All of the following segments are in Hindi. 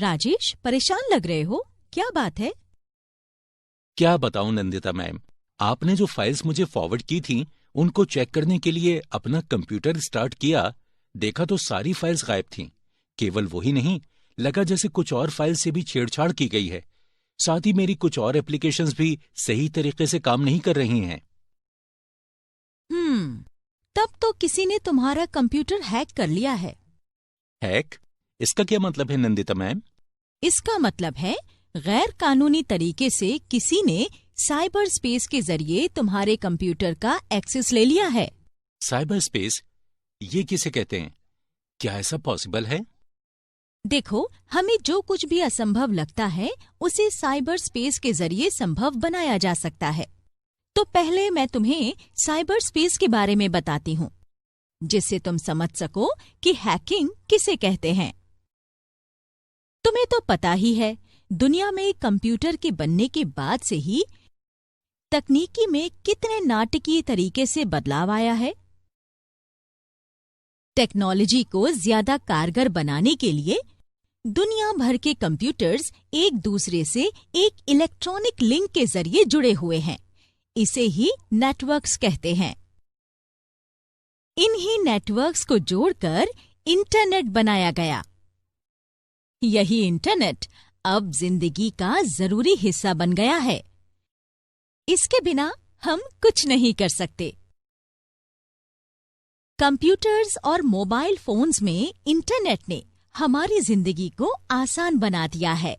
राजेश, परेशान लग रहे हो, क्या बात है? क्या बताऊं नंदिता मैम, आपने जो फाइल्स मुझे फॉरवर्ड की थी उनको चेक करने के लिए अपना कंप्यूटर स्टार्ट किया, देखा तो सारी फाइल्स गायब थीं। केवल वही नहीं, लगा जैसे कुछ और फाइल से भी छेड़छाड़ की गई है। साथ ही मेरी कुछ और एप्लीकेशंस भी सही तरीके से काम नहीं कर रही हैं। तब तो किसी ने तुम्हारा कंप्यूटर हैक कर लिया है। हैक? इसका क्या मतलब है नंदिता मैम? इसका मतलब है गैर कानूनी तरीके से किसी ने साइबर स्पेस के जरिए तुम्हारे कंप्यूटर का एक्सेस ले लिया है। Cyber space? ये किसे कहते हैं? क्या ऐसा पॉसिबल है? देखो, हमें जो कुछ भी असंभव लगता है उसे साइबर स्पेस के जरिए संभव बनाया जा सकता है। तो पहले मैं तुम्हें साइबर स्पेस के बारे में बताती हूँ, जिससे तुम समझ सको कि हैकिंग किसे कहते हैं। तुम्हें तो पता ही है, दुनिया में कंप्यूटर के बनने के बाद से ही तकनीकी में कितने नाटकीय तरीके से बदलाव आया है। टेक्नोलॉजी को ज्यादा कारगर बनाने के लिए दुनिया भर के कंप्यूटर्स एक दूसरे से एक इलेक्ट्रॉनिक लिंक के जरिए जुड़े हुए हैं। इसे ही नेटवर्क्स कहते हैं। इन्हीं नेटवर्क्स को जोड़कर इंटरनेट बनाया गया। यही इंटरनेट अब जिंदगी का जरूरी हिस्सा बन गया है। इसके बिना हम कुछ नहीं कर सकते। कंप्यूटर्स और मोबाइल फोन्स में इंटरनेट ने हमारी जिंदगी को आसान बना दिया है।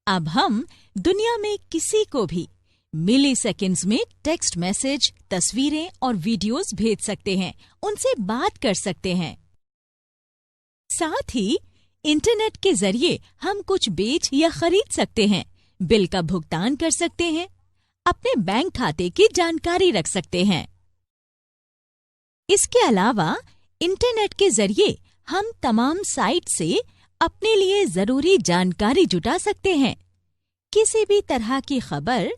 अब हम दुनिया में किसी को भी मिली सेकेंड्स में टेक्स्ट मैसेज, तस्वीरें और वीडियोस भेज सकते हैं, उनसे बात कर सकते हैं। साथ ही इंटरनेट के जरिए हम कुछ बेच या खरीद सकते हैं, बिल का भुगतान कर सकते हैं, अपने बैंक खाते की जानकारी रख सकते हैं। इसके अलावा इंटरनेट के जरिए हम तमाम साइट से अपने लिए जरूरी जानकारी जुटा सकते हैं। किसी भी तरह की खबर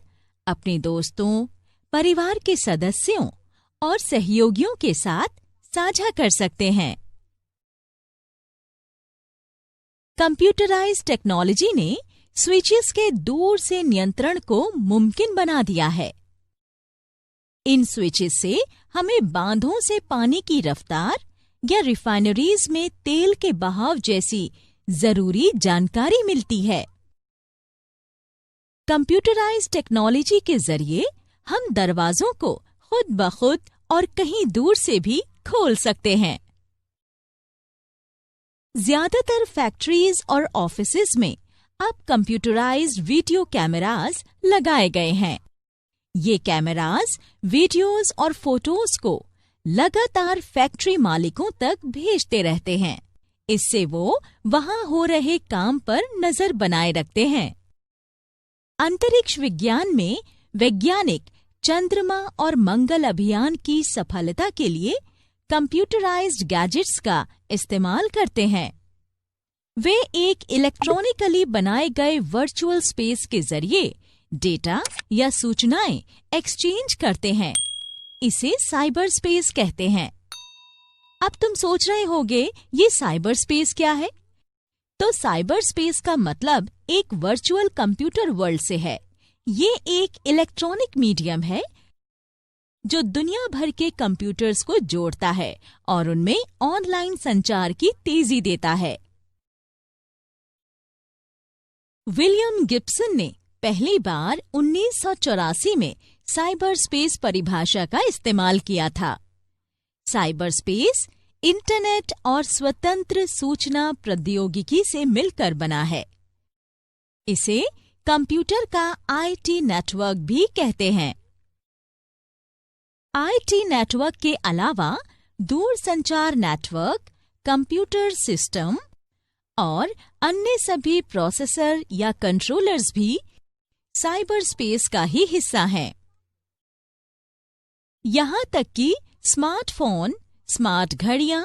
अपने दोस्तों, परिवार के सदस्यों और सहयोगियों के साथ साझा कर सकते हैं। कंप्यूटराइज्ड टेक्नोलॉजी ने स्विचेस के दूर से नियंत्रण को मुमकिन बना दिया है। इन स्विचेस से हमें बांधों से पानी की रफ्तार या रिफाइनरीज में तेल के बहाव जैसी जरूरी जानकारी मिलती है। कंप्यूटराइज्ड टेक्नोलॉजी के जरिए हम दरवाजों को खुद ब खुद और कहीं दूर से भी खोल सकते हैं। ज्यादातर फैक्ट्रीज और ऑफिसेज में अब कंप्यूटराइज्ड वीडियो कैमरास लगाए गए हैं। ये कैमरास वीडियोस और फोटोज को लगातार फैक्ट्री मालिकों तक भेजते रहते हैं। इससे वो वहां हो रहे काम पर नजर बनाए रखते हैं। अंतरिक्ष विज्ञान में वैज्ञानिक चंद्रमा और मंगल अभियान की सफलता के लिए कंप्यूटराइज्ड गैजेट्स का इस्तेमाल करते हैं। वे एक इलेक्ट्रॉनिकली बनाए गए वर्चुअल स्पेस के जरिए डेटा या सूचनाएं एक्सचेंज करते हैं। इसे साइबर स्पेस कहते हैं। अब तुम सोच रहे होगे, ये साइबर स्पेस क्या है? तो साइबर स्पेस का मतलब एक वर्चुअल कंप्यूटर वर्ल्ड से है। ये एक इलेक्ट्रॉनिक मीडियम है जो दुनिया भर के कंप्यूटर्स को जोड़ता है और उनमें ऑनलाइन संचार की तेजी देता है। विलियम गिब्सन ने पहली बार 1984 में साइबर स्पेस परिभाषा का इस्तेमाल किया था। साइबर स्पेस इंटरनेट और स्वतंत्र सूचना प्रौद्योगिकी से मिलकर बना है। इसे कंप्यूटर का आईटी नेटवर्क भी कहते हैं। आईटी नेटवर्क के अलावा दूरसंचार नेटवर्क, कंप्यूटर सिस्टम और अन्य सभी प्रोसेसर या कंट्रोलर्स भी साइबर स्पेस का ही हिस्सा हैं। यहाँ तक कि स्मार्टफोन, स्मार्ट घड़ियां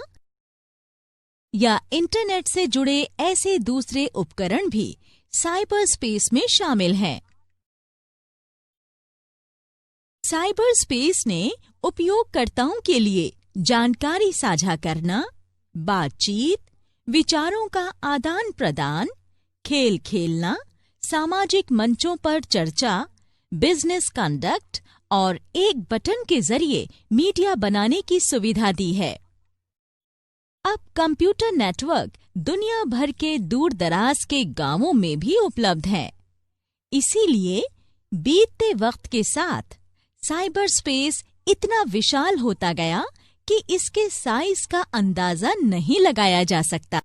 या इंटरनेट से जुड़े ऐसे दूसरे उपकरण भी साइबर स्पेस में शामिल हैं। साइबर स्पेस ने उपयोगकर्ताओं के लिए जानकारी साझा करना, बातचीत, विचारों का आदान प्रदान, खेल खेलना, सामाजिक मंचों पर चर्चा, बिजनेस कंडक्ट और एक बटन के जरिए मीडिया बनाने की सुविधा दी है। अब कंप्यूटर नेटवर्क दुनिया भर के दूर दराज के गांवों में भी उपलब्ध हैं। इसीलिए बीतते वक्त के साथ साइबर स्पेस इतना विशाल होता गया कि इसके साइज का अंदाजा नहीं लगाया जा सकता।